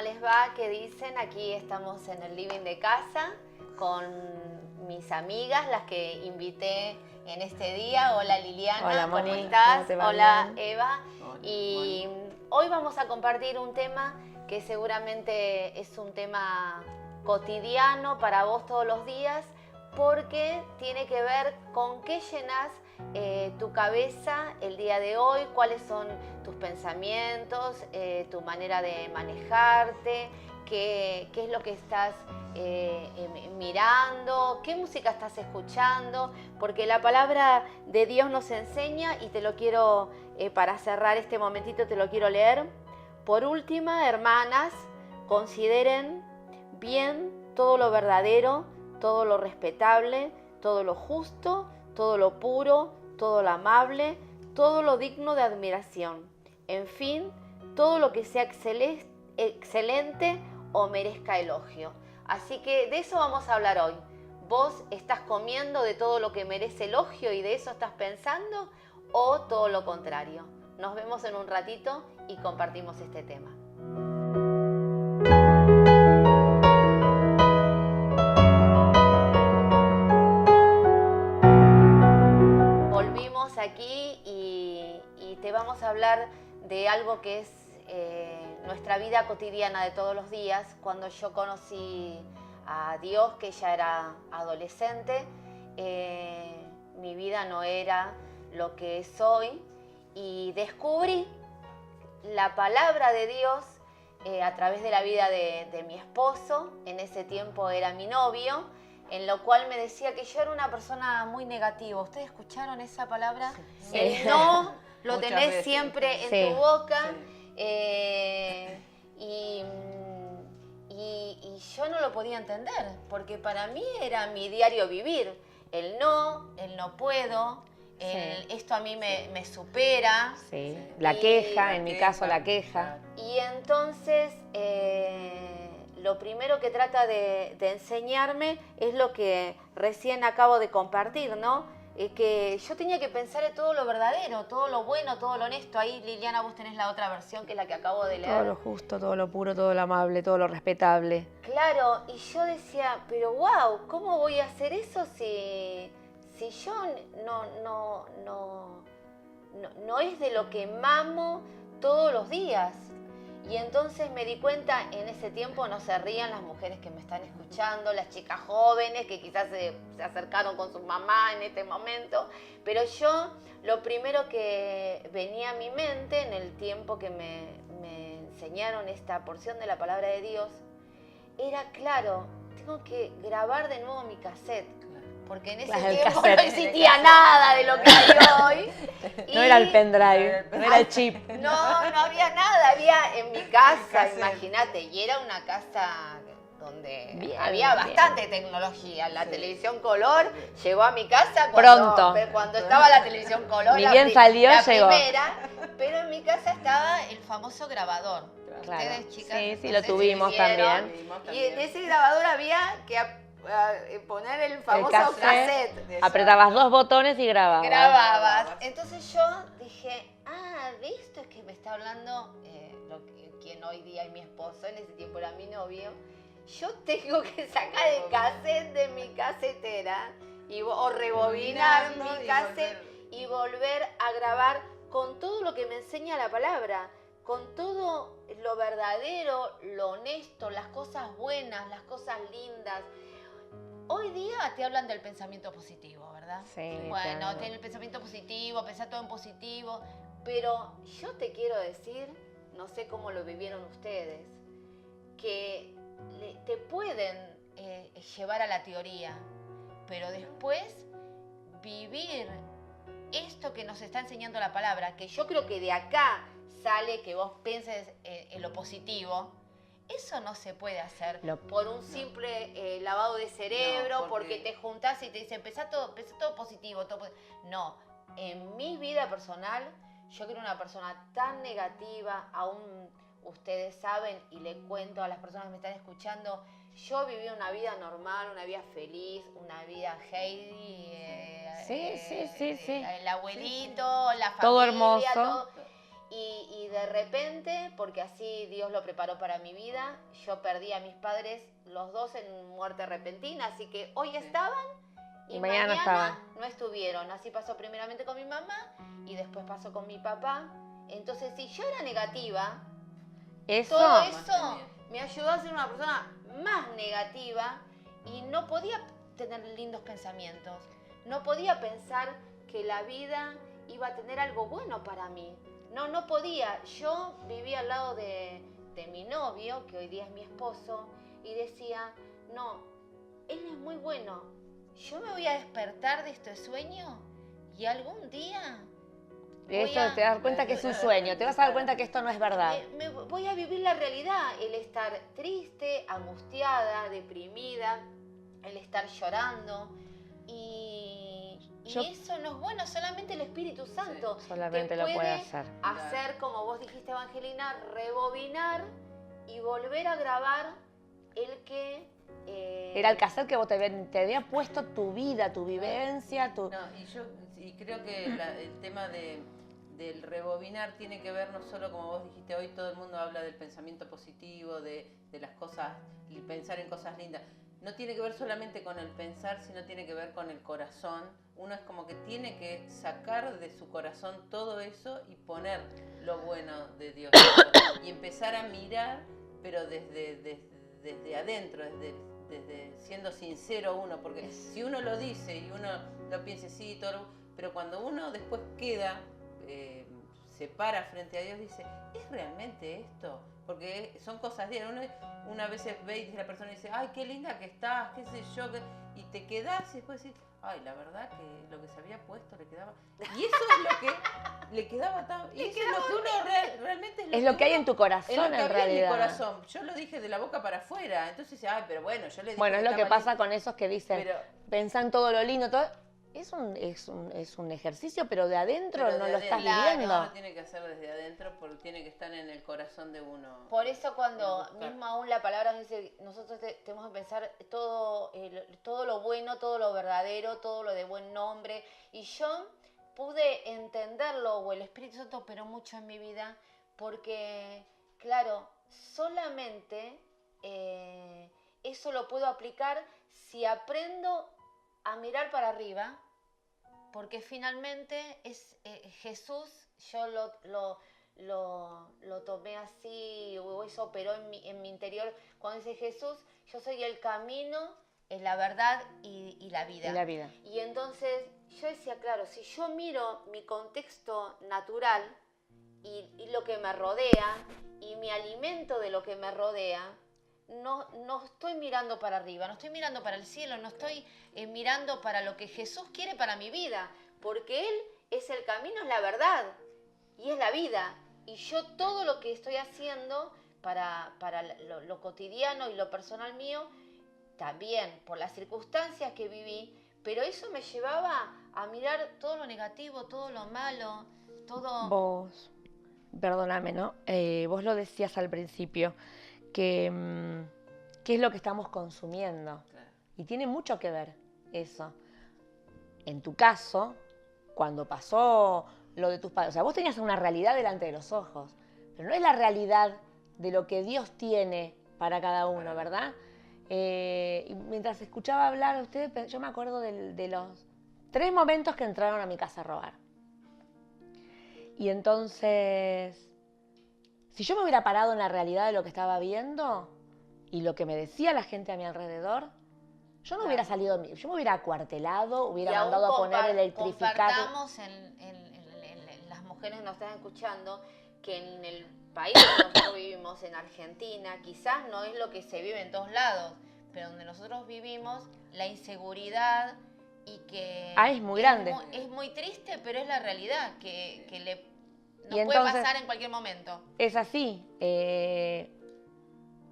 les va? ¿Qué dicen? Aquí estamos en el living de casa con mis amigas, las que invité en este día. Hola Liliana, hola, ¿cómo Moni, estás? ¿cómo te va? Hola Bien. Eva. Hola, Y hoy vamos a compartir un tema que seguramente es un tema cotidiano para vos todos los días, porque tiene que ver con qué llenas tu cabeza el día de hoy, cuáles son tus pensamientos, tu manera de manejarte, qué es lo que estás mirando, qué música estás escuchando, porque la palabra de Dios nos enseña, y te lo quiero, para cerrar este momentito, te lo quiero leer. Por última, hermanas, consideren bien todo lo verdadero, todo lo respetable, todo lo justo, todo lo puro, todo lo amable, todo lo digno de admiración. En fin, todo lo que sea excelente o merezca elogio. Así que de eso vamos a hablar hoy. ¿Vos estás comiendo de todo lo que merece elogio y de eso estás pensando, o todo lo contrario? Nos vemos en un ratito y compartimos este tema. Volvimos aquí y te vamos a hablar de algo que es nuestra vida cotidiana de todos los días. Cuando yo conocí a Dios, que ya era adolescente, mi vida no era lo que es hoy, y descubrí la palabra de Dios a través de la vida de mi esposo. En ese tiempo era mi novio, en lo cual me decía que yo era una persona muy negativa. ¿Ustedes escucharon esa palabra? Sí. El no lo Muchas tenés veces. siempre en Sí. tu boca. Sí. Y yo no lo podía entender, porque para mí era mi diario vivir. El no puedo, esto a mí me supera. Sí. La queja, en mi caso la queja. Y entonces lo primero que trata de enseñarme es lo que recién acabo de compartir, ¿no? Que yo tenía que pensar en todo lo verdadero, todo lo bueno, todo lo honesto. Ahí, Liliana, vos tenés la otra versión, que es la que acabo de leer. Todo lo justo, todo lo puro, todo lo amable, todo lo respetable. Claro, y yo decía, pero wow, ¿cómo voy a hacer eso si yo no es de lo que mamo todos los días? Y entonces me di cuenta, en ese tiempo, no se rían las mujeres que me están escuchando, las chicas jóvenes que quizás se acercaron con su mamá en este momento, pero yo, lo primero que venía a mi mente en el tiempo que me enseñaron esta porción de la palabra de Dios, era, claro, tengo que grabar de nuevo mi cassette, porque en ese tiempo no existía nada de lo que hay hoy. No era el pendrive, no era el chip. No había nada, había en mi casa, imagínate, y era una casa donde había bastante tecnología. La televisión color llegó a mi casa cuando estaba la televisión color, Ni bien salió, llegó. Primera, pero en mi casa estaba el famoso grabador. Claro. Ustedes, chicas, Sí, no lo sé tuvimos si vieron. también. Y en ese grabador había que poner el famoso cassette. Apretabas 2 botones y grababas. Entonces yo dije, de esto es que me está hablando quien hoy día es mi esposo, en ese tiempo era mi novio. Yo tengo que sacar el cassette de mi casetera o rebobinar mi cassette y volver a grabar con todo lo que me enseña la palabra, con todo lo verdadero, lo honesto, las cosas buenas, las cosas lindas. Hoy día te hablan del pensamiento positivo, ¿verdad? Sí. Bueno, claro. ten el pensamiento positivo, pensar todo en positivo, pero yo te quiero decir, no sé cómo lo vivieron ustedes, que te pueden llevar a la teoría, pero después vivir esto que nos está enseñando la palabra, que yo creo que de acá sale que vos pienses en lo positivo. Eso no se puede hacer por un simple lavado de cerebro, porque te juntás y te dicen, pensá todo positivo. No, en mi vida personal, yo que era una persona tan negativa, aún ustedes saben, y le cuento a las personas que me están escuchando, yo viví una vida normal, una vida feliz, una vida Heidi, Sí. el abuelito, la familia, Todo hermoso. todo. Y de repente, porque así Dios lo preparó para mi vida, yo perdí a mis padres los dos en muerte repentina, así que hoy estaban y mañana no estuvieron. Así pasó primeramente con mi mamá y después pasó con mi papá. Entonces, si yo era negativa, todo eso me ayudó a ser una persona más negativa y no podía tener lindos pensamientos. No podía pensar que la vida iba a tener algo bueno para mí. No podía. Yo vivía al lado de mi novio, que hoy día es mi esposo, y decía, no, él es muy bueno. Yo me voy a despertar de este sueño y algún día... te das cuenta que es un sueño, te vas a dar cuenta que esto no es verdad. Me voy a vivir la realidad, el estar triste, angustiada, deprimida, el estar llorando y eso no es bueno, solamente el Espíritu Santo solamente lo puede hacer. Hacer, como vos dijiste, Evangelina, rebobinar y volver a grabar el que... Era el cassette que vos te había puesto tu vida, tu vivencia, tu... No, y creo que el tema del rebobinar tiene que ver no solo, como vos dijiste, hoy todo el mundo habla del pensamiento positivo, de las cosas, y pensar en cosas lindas. No tiene que ver solamente con el pensar, sino tiene que ver con el corazón. Uno es como que tiene que sacar de su corazón todo eso y poner lo bueno de Dios. Y empezar a mirar, pero desde adentro, desde siendo sincero uno. Porque si uno lo dice y uno lo piensa, sí, todo, pero cuando uno después queda, se para frente a Dios, dice, ¿es realmente esto? Porque son cosas diarias. Una vez ve y dice la persona, dice, ay, qué linda que estás, qué sé yo, y te quedás y después decís, ay, la verdad que lo que se había puesto le quedaba... Y eso es lo que le quedaba tan... Y eso es lo que uno realmente... Es lo que hay en tu corazón, en realidad. Es lo que había en mi corazón. Yo lo dije de la boca para afuera. Entonces dice, ay, pero bueno, yo le dije... Bueno, es lo que pasa con esos que dicen, pensan todo lo lindo, todo... Es un ejercicio, pero de adentro no lo estás viviendo. No, tiene que hacer desde adentro porque tiene que estar en el corazón de uno. Por eso cuando mismo aún la palabra dice, nosotros tenemos que pensar todo lo bueno, todo lo verdadero, todo lo de buen nombre. Y yo pude entenderlo, o el Espíritu Santo operó mucho en mi vida, porque, claro, solamente eso lo puedo aplicar si aprendo a mirar para arriba, porque finalmente es Jesús, yo lo tomé así, o eso operó en mi interior, cuando dice Jesús, yo soy el camino, la verdad y la vida. Y entonces yo decía, claro, si yo miro mi contexto natural y lo que me rodea, y me alimento de lo que me rodea, no estoy mirando para arriba, no estoy mirando para el cielo, no estoy mirando para lo que Jesús quiere para mi vida, porque Él es el camino, es la verdad y es la vida. Y yo todo lo que estoy haciendo para lo cotidiano y lo personal mío, también por las circunstancias que viví, pero eso me llevaba a mirar todo lo negativo, todo lo malo, todo... Vos, perdóname, ¿no? Vos lo decías al principio, que qué es lo que estamos consumiendo. Claro. Y tiene mucho que ver eso. En tu caso, cuando pasó lo de tus padres, o sea, vos tenías una realidad delante de los ojos, pero no es la realidad de lo que Dios tiene para cada uno, ¿verdad? Y mientras escuchaba hablar a ustedes, yo me acuerdo de los 3 momentos que entraron a mi casa a robar. Y entonces... Si yo me hubiera parado en la realidad de lo que estaba viendo y lo que me decía la gente a mi alrededor, yo no hubiera salido, yo me hubiera acuartelado, hubiera mandado a poner electrificar. Compartamos en las mujeres que nos están escuchando que en el país donde nosotros vivimos, en Argentina, quizás no es lo que se vive en todos lados, pero donde nosotros vivimos, la inseguridad y que... es muy grande. Es muy triste, pero es la realidad, que nos y puede entonces, pasar en cualquier momento. Es así.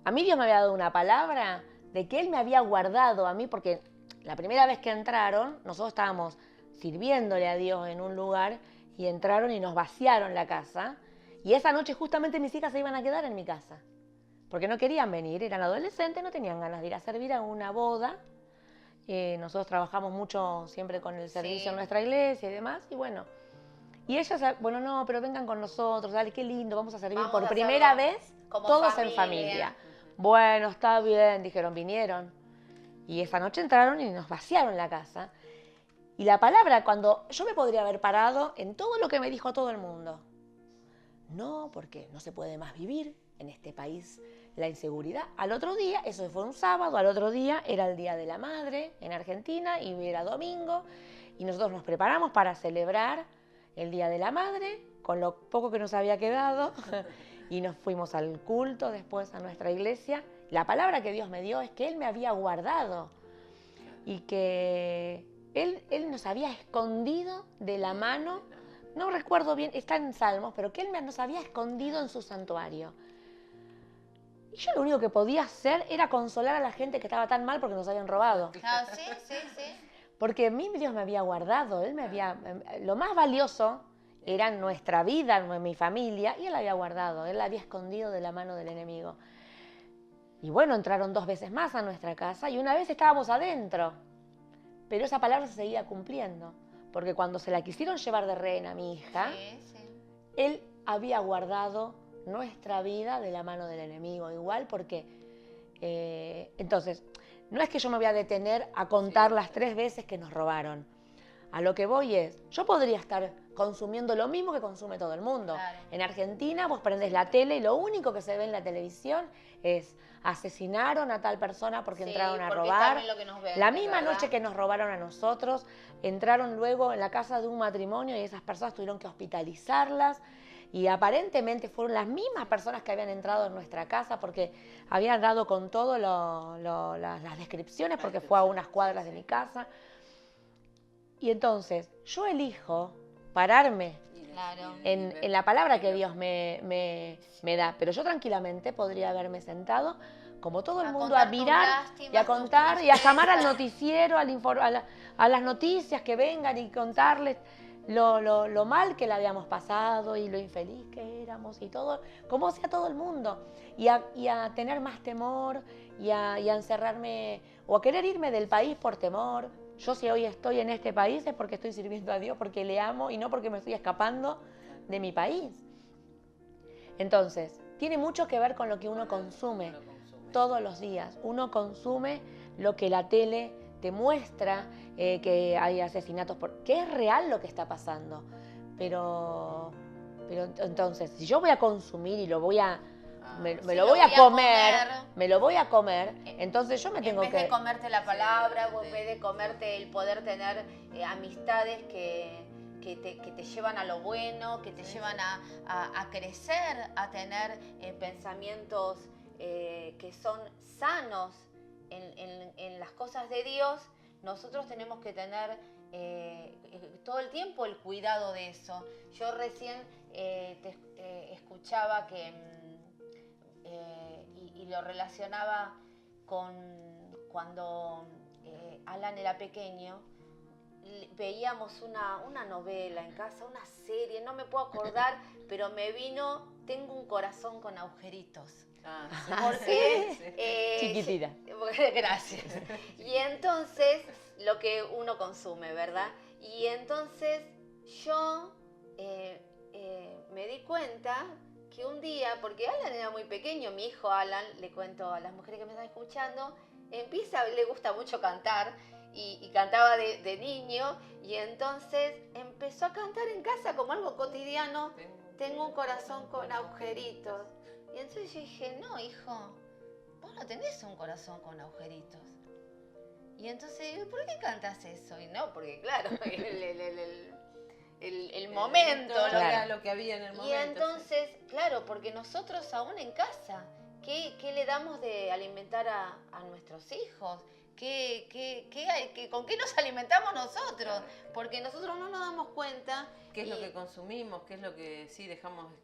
A mí Dios me había dado una palabra de que Él me había guardado a mí, porque la primera vez que entraron, nosotros estábamos sirviéndole a Dios en un lugar y entraron y nos vaciaron la casa. Y esa noche justamente mis hijas se iban a quedar en mi casa, porque no querían venir, eran adolescentes, no tenían ganas de ir a servir a una boda. Nosotros trabajamos mucho siempre con el servicio en nuestra iglesia y demás, y bueno... Y ellos, bueno, no, pero vengan con nosotros, dale, qué lindo, vamos a servir Vamos por a primera hacerlo vez como todos en familia. familia. Bueno, está bien, dijeron, vinieron. Y esa noche entraron y nos vaciaron la casa. Y la palabra, cuando yo me podría haber parado en todo lo que me dijo todo el mundo. No, porque no se puede más vivir en este país la inseguridad. Al otro día, eso fue un sábado, al otro día era el Día de la Madre en Argentina y era domingo. Y nosotros nos preparamos para celebrar el Día de la Madre con lo poco que nos había quedado. Y nos fuimos al culto después a nuestra iglesia. La palabra que Dios me dio es que Él me había guardado y que Él nos había escondido de la mano, no recuerdo bien, está en Salmos, pero que Él nos había escondido en su santuario. Y yo lo único que podía hacer era consolar a la gente que estaba tan mal porque nos habían robado. Ah, sí, sí, sí. Porque a mí Dios me había guardado, Él me había... Lo más valioso era nuestra vida, mi familia, y Él la había guardado, Él la había escondido de la mano del enemigo. Y bueno, entraron 2 veces más a nuestra casa y una vez estábamos adentro. Pero esa palabra se seguía cumpliendo. Porque cuando se la quisieron llevar de rehén a mi hija, Sí, sí. Él había guardado nuestra vida de la mano del enemigo. Igual porque... entonces, no es que yo me voy a detener a contar las 3 veces que nos robaron. A lo que voy es, yo podría estar consumiendo lo mismo que consume todo el mundo. Claro. En Argentina vos prendés la tele y lo único que se ve en la televisión es asesinaron a tal persona porque Sí, entraron a porque robar. también lo que nos ven, La es misma verdad. noche que nos robaron a nosotros, entraron luego en la casa de un matrimonio y esas personas tuvieron que hospitalizarlas. Y aparentemente fueron las mismas personas que habían entrado en nuestra casa porque habían dado con todo las descripciones porque fue a unas cuadras de mi casa. Y entonces yo elijo pararme Claro. en la palabra que Dios me da, pero yo tranquilamente podría haberme sentado como todo el A mundo a contar tus mirar lástimas, y a tus contar y a llamar al tristezas. noticiero, a las noticias que vengan y contarles lo mal que la habíamos pasado y lo infeliz que éramos y todo, como hacía todo el mundo, y a tener más temor y a encerrarme o a querer irme del país por temor. Yo si hoy estoy en este país es porque estoy sirviendo a Dios, porque le amo y no porque me estoy escapando de mi país. Entonces, tiene mucho que ver con lo que uno consume todos los días. Uno consume lo que la tele te muestra, que hay asesinatos, que es real lo que está pasando. Pero entonces, si yo voy a consumir y lo voy a... Me Sí, lo voy a comer, me lo voy a comer, En- entonces yo me tengo En vez que... de comerte la palabra, o en Sí. vez de comerte el poder tener amistades que te llevan a lo bueno, que te llevan a crecer, a tener pensamientos que son sanos en las cosas de Dios, nosotros tenemos que tener todo el tiempo el cuidado de eso. Yo recién te escuchaba que... y lo relacionaba con cuando Alan era pequeño, veíamos una novela en casa, una serie, no me puedo acordar, pero me vino Tengo un corazón con agujeritos. Ah, Porque sí. Chiquitita. gracias. Y entonces, lo que uno consume, ¿verdad? Y entonces yo me di cuenta que un día, porque Alan era muy pequeño, mi hijo Alan, le cuento a las mujeres que me están escuchando, le gusta mucho cantar y cantaba de niño y entonces empezó a cantar en casa como algo cotidiano, tengo un corazón con agujeritos. Y entonces yo dije, no hijo, vos no tenés un corazón con agujeritos. Y entonces digo, ¿por qué cantas eso? Y no, porque claro, el momento, Todo lo que- era lo que había en el momento. y entonces, claro, porque nosotros aún en casa, ¿qué le damos de alimentar a nuestros hijos? ¿Con qué nos alimentamos nosotros? Porque nosotros no nos damos cuenta. ¿Qué es lo y- que consumimos? ¿Qué es lo que sí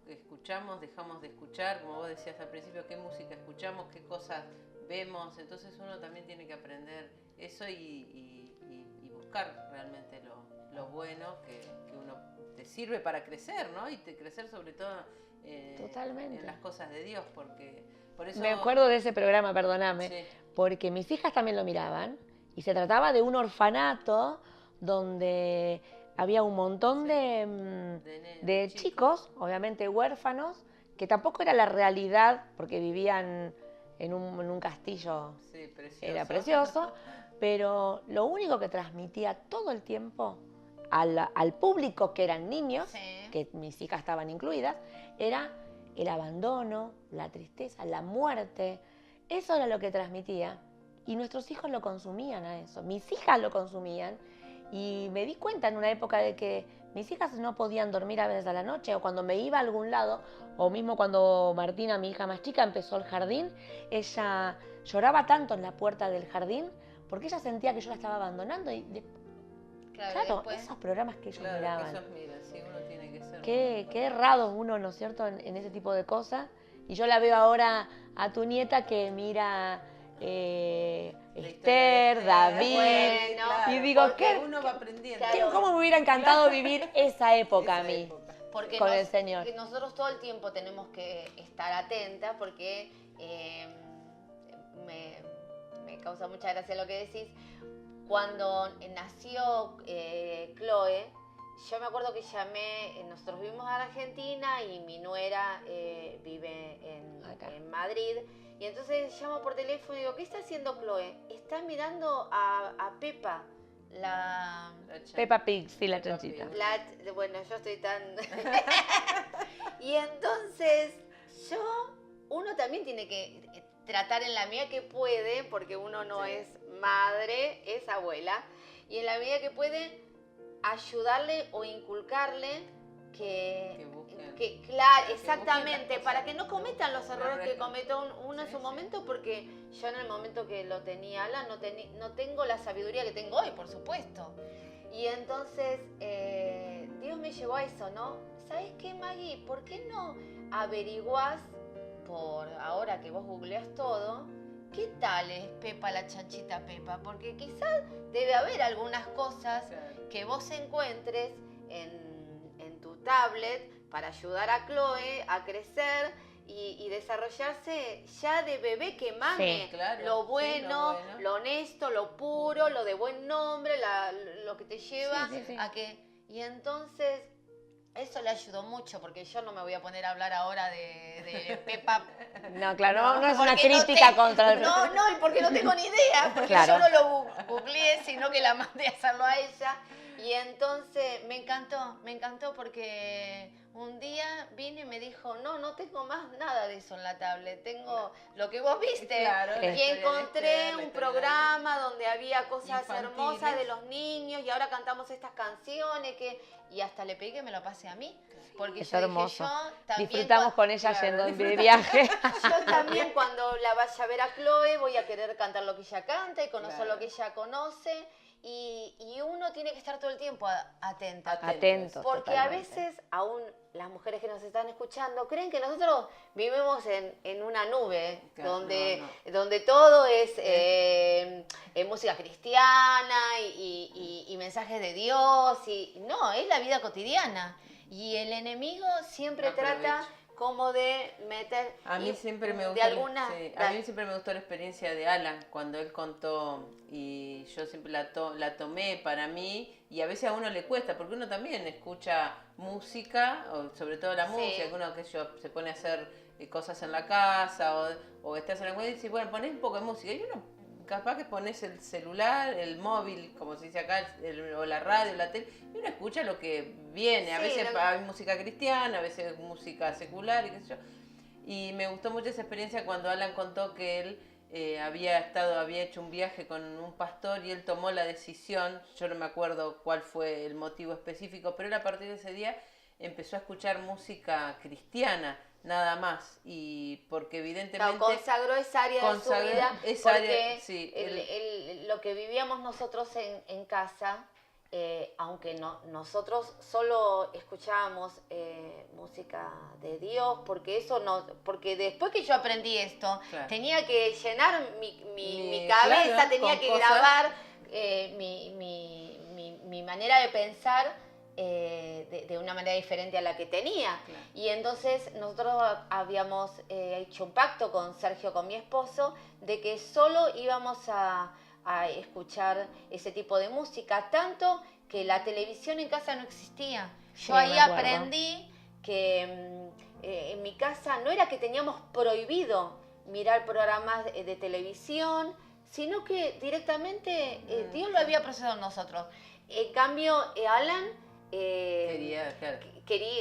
escuchamos, dejamos de escuchar? Como vos decías al principio, ¿qué música escuchamos? ¿Qué cosas vemos? Entonces uno también tiene que aprender eso y buscar realmente lo bueno que uno te sirve para crecer, ¿no? Y crecer sobre todo Totalmente. en las cosas de Dios, porque por eso... Me acuerdo de ese programa, perdóname, Sí. porque mis hijas también lo miraban y se trataba de un orfanato donde había un montón de chicos, obviamente huérfanos, que tampoco era la realidad, porque vivían en un castillo, Sí, precioso. era precioso, pero lo único que transmitía todo el tiempo al público, que eran niños, Sí. que mis hijas estaban incluidas, era el abandono, la tristeza, la muerte. Eso era lo que transmitía. Y nuestros hijos lo consumían a eso. Mis hijas lo consumían. Y me di cuenta en una época de que mis hijas no podían dormir a veces a la noche, o cuando me iba a algún lado, o mismo cuando Martina, mi hija más chica, empezó el jardín, ella lloraba tanto en la puerta del jardín porque ella sentía que yo la estaba abandonando. Y claro, después, esos programas que ellos Claro, miraban. que esos miran, sí, uno tiene que ser. Qué errado uno, ¿no es cierto?, en ese tipo de cosas. Y yo la veo ahora a tu nieta que mira Esther, David, Bueno, y digo, porque uno va aprendiendo. ¿cómo me hubiera encantado vivir esa época a mí? porque con el Señor. que nosotros todo el tiempo tenemos que estar atentas porque me causa mucha gracia lo que decís. Cuando nació Chloe, yo me acuerdo que llamé, nosotros vivimos en Argentina y mi nuera vive en Madrid. Y entonces llamo por teléfono y digo, ¿qué está haciendo Chloe? Está mirando a Pepa, la Peppa Pig, sí, la Peppa chanchita. Pig. bueno, yo estoy tan... Y entonces uno también tiene que tratar en la medida que puede, porque uno no Sí. es madre, es abuela, y en la medida que puede ayudarle o inculcarle Que busquen. claro, que exactamente, busquen las para cosas, que no ¿no? cometan los errores que Correcto. cometió uno en Sí, su sí. momento, porque yo en el momento que lo tenía Alan no tengo la sabiduría que tengo hoy, por supuesto. Y entonces Dios me llevó a eso, ¿no? ¿Sabes qué, Maggie? ¿Por qué no averiguás, por ahora que vos googleás todo, qué tal es Pepa la chanchita Pepa? Porque quizás debe haber algunas cosas Claro. que vos encuentres en tu tablet para ayudar a Chloe a crecer y desarrollarse ya de bebé, que mame Sí, claro. lo Sí, bueno, lo bueno. lo honesto, lo puro, lo de buen nombre, lo que te lleva Sí, sí, sí. a que... Y entonces eso le ayudó mucho, porque yo no me voy a poner a hablar ahora de Pepa. No, claro, no es una Porque no crítica te- contra el... No, y porque no tengo ni idea, porque Claro. yo no lo googleé, sino que la mandé a hacerlo a ella. Y entonces me encantó porque un día vino y me dijo, no tengo más nada de eso en la tablet, tengo lo que vos viste. Claro, la Y historia de encontré Esther, la un historia de- programa donde había cosas Infantiles. hermosas de los niños y ahora cantamos estas canciones y hasta le pedí que me lo pase a mí. Porque Es yo hermoso. dije, yo también Disfrutamos con ella claro, yendo de disfrutamos. viaje. yo también cuando la vaya a ver a Chloe voy a querer cantar lo que ella canta y conocer Claro. lo que ella conoce y uno tiene que estar todo el tiempo atenta. Atentos. Porque totalmente. a veces aún las mujeres que nos están escuchando creen que nosotros vivimos en una nube Claro, donde todo es música cristiana y mensajes de Dios. Y no, es la vida cotidiana. Y el enemigo siempre Aprovecha. trata como de meter... A mí y siempre me de gustó, alguna... sí, a mí siempre me gustó la experiencia de Alan cuando él contó y yo siempre la tomé para mí y a veces a uno le cuesta porque uno también escucha música, o sobre todo la Sí. música, que uno que yo se pone a hacer cosas en la casa o estás en la cuenta y dices, bueno, ponés un poco de música y uno capaz que pones el celular, el móvil, como se dice acá, o la radio, la tele, y uno escucha lo que viene. A Sí, veces lo que- hay música cristiana, a veces música secular y qué sé yo. Y me gustó mucho esa experiencia cuando Alan contó que él había hecho un viaje con un pastor y él tomó la decisión, yo no me acuerdo cuál fue el motivo específico, pero él a partir de ese día empezó a escuchar música cristiana, nada más, y porque evidentemente... consagró esa área de su consagró vida esa porque área, sí, lo que vivíamos nosotros en casa, aunque nosotros solo escuchábamos música de Dios, porque después que yo aprendí esto, Claro. tenía que llenar mi Claro, cabeza, tenía con que cosas. grabar mi manera de pensar de una manera diferente a la que tenía. Claro. Y entonces nosotros habíamos hecho un pacto con Sergio, con mi esposo, de que solo íbamos a a escuchar ese tipo de música, tanto que la televisión en casa no existía. Yo Sí, ahí me acuerdo. aprendí que en mi casa no era que teníamos prohibido mirar programas de televisión, sino que directamente Dios lo había procesado en nosotros. En cambio, Alan Quería, claro.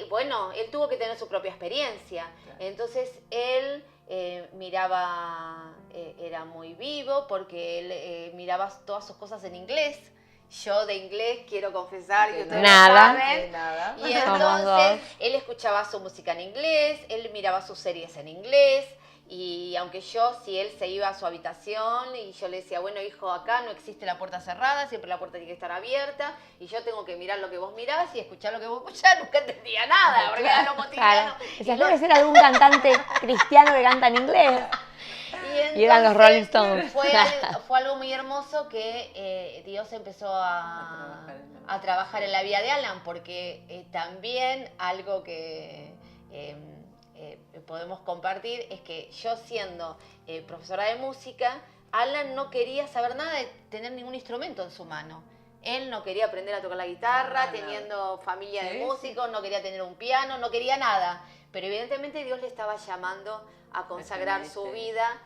bueno, él tuvo que tener su propia experiencia. Claro. Entonces él miraba, era muy vivo porque él miraba todas sus cosas en inglés. Yo de inglés quiero confesar que ustedes Nada. lo saben. Nada. Y Somos entonces dos. él escuchaba su música en inglés, él miraba sus series en inglés. Y aunque si él se iba a su habitación y yo le decía, bueno, hijo, acá no existe la puerta cerrada, siempre la puerta tiene que estar abierta y yo tengo que mirar lo que vos mirás y escuchar lo que vos escuchás, nunca entendía nada, porque era lo cotidiano. Claro. Esa debe ser algún cantante cristiano que canta en inglés. Y eran los Rolling Stones. Fue algo muy hermoso que Dios empezó a trabajar en la vida de Alan, porque también algo que podemos compartir es que yo siendo profesora de música, Alan no quería saber nada de tener ningún instrumento en su mano. Él no quería aprender a tocar la guitarra, Nada. teniendo familia de Sí, músicos, no quería tener un piano, no quería nada. Pero evidentemente Dios le estaba llamando a consagrar su vida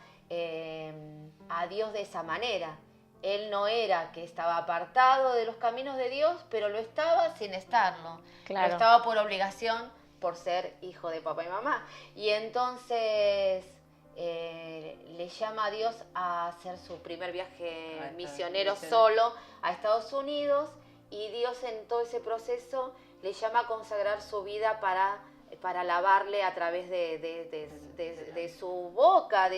a Dios de esa manera. Él no era que estaba apartado de los caminos de Dios, pero lo estaba sin estarlo. Claro. Lo estaba por obligación, por ser hijo de papá y mamá. Y entonces le llama a Dios a hacer su primer viaje misionero solo a Estados Unidos, y Dios en todo ese proceso le llama a consagrar su vida para alabarle a través de su boca.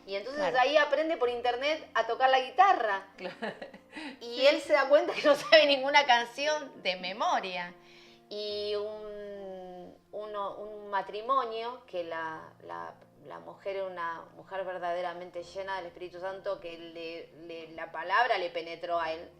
Y entonces Claro. ahí aprende por internet a tocar la guitarra. Claro. Y él se da cuenta que no sabe ninguna canción de memoria. Y un matrimonio que la mujer era una mujer verdaderamente llena del Espíritu Santo, que la palabra le penetró a él.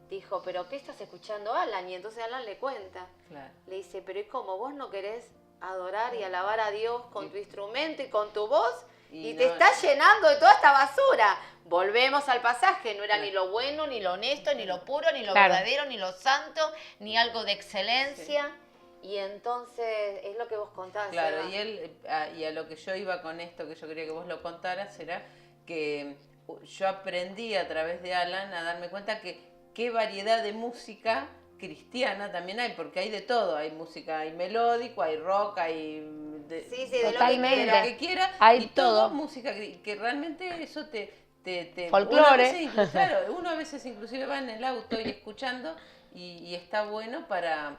Dijo, ¿pero qué estás escuchando, Alan? Y entonces Alan le cuenta. Claro. Le dice, pero ¿y cómo? ¿Vos no querés adorar y alabar a Dios con tu instrumento y con tu voz? Y te estás llenando de toda esta basura. Volvemos al pasaje, no era ni lo bueno, ni lo honesto, ni lo puro, ni lo Claro. verdadero, ni lo santo, ni algo de excelencia. Y entonces es lo que vos contabas. Claro, Eva. y él, y a lo que yo iba con esto, que yo quería que vos lo contaras, era que yo aprendí a través de Alan a darme cuenta que qué variedad de música cristiana también hay, porque hay de todo, hay música, hay melódico, hay rock, hay Sí, de Totalmente. lo que quiera, Hay y todo. música que realmente eso te Folclore. uno a veces claro, uno a veces inclusive va en el auto y escuchando y está bueno para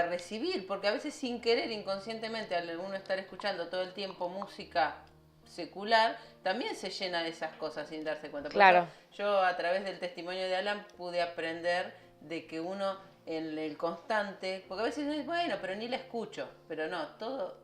recibir, porque a veces sin querer, inconscientemente, al uno estar escuchando todo el tiempo música secular, también se llena de esas cosas sin darse cuenta. Por Claro. eso yo a través del testimonio de Alan pude aprender de que uno en el constante, porque a veces es bueno, pero ni la escucho, pero no, todo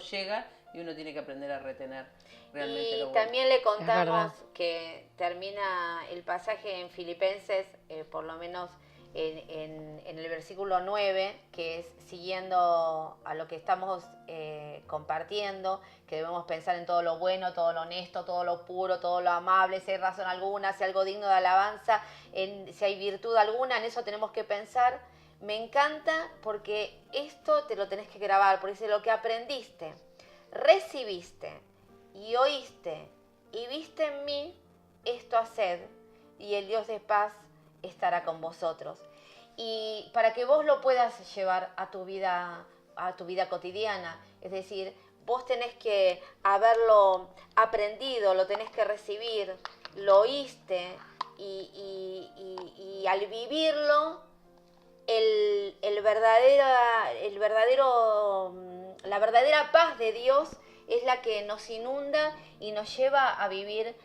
llega y uno tiene que aprender a retener realmente Y lo bueno. también le Es contamos verdad. que termina el pasaje en Filipenses, por lo menos en el versículo 9, que es siguiendo a lo que estamos compartiendo, que debemos pensar en todo lo bueno, todo lo honesto, todo lo puro, todo lo amable, si hay razón alguna, si hay algo digno de alabanza, si hay virtud alguna, en eso tenemos que pensar. Me encanta porque esto te lo tenés que grabar, porque dice lo que aprendiste, recibiste y oíste y viste en mí, esto haced, y el Dios de paz estará con vosotros. Y para que vos lo puedas llevar a tu vida cotidiana, es decir, vos tenés que haberlo aprendido, lo tenés que recibir, lo oíste y al vivirlo, la verdadera paz de Dios es la que nos inunda y nos lleva a vivir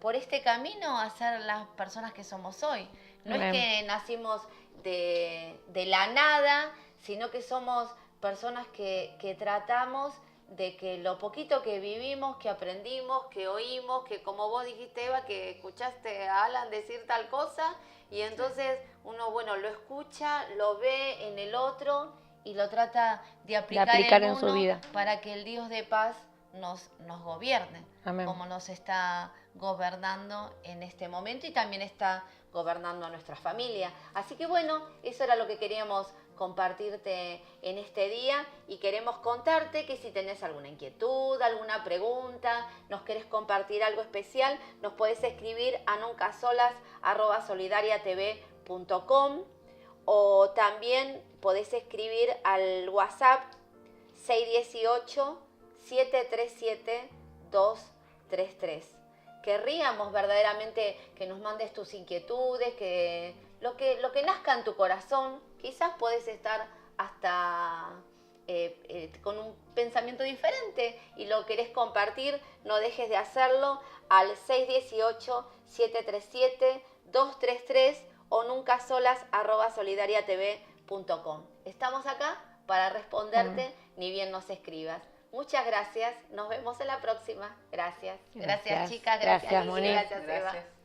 por este camino a ser las personas que somos hoy. No Amén. es que nacimos de la nada, sino que somos personas que tratamos de que lo poquito que vivimos, que aprendimos, que oímos, que como vos dijiste, Eva, que escuchaste a Alan decir tal cosa, y entonces uno, bueno, lo escucha, lo ve en el otro y lo trata de aplicar aplicar en en su uno vida. para que el Dios de paz nos gobierne, Amén. como nos está gobernando en este momento y también está gobernando a nuestra familia. Así que bueno, eso era lo que queríamos compartirte en este día y queremos contarte que si tenés alguna inquietud, alguna pregunta, nos querés compartir algo especial, nos podés escribir a nuncasolas@solidariatv.com o también podés escribir al WhatsApp 618-737-233. Querríamos verdaderamente que nos mandes tus inquietudes, que lo que nazca en tu corazón. Quizás podés estar hasta con un pensamiento diferente y lo querés compartir, no dejes de hacerlo al 618-737-233 o nuncasolas@solidariatv.com. Estamos acá para responderte, ni bien nos escribas. Muchas gracias, nos vemos en la próxima. Gracias. Gracias. Gracias, chicas. Gracias, Lili, Moni. gracias, Eva. Gracias.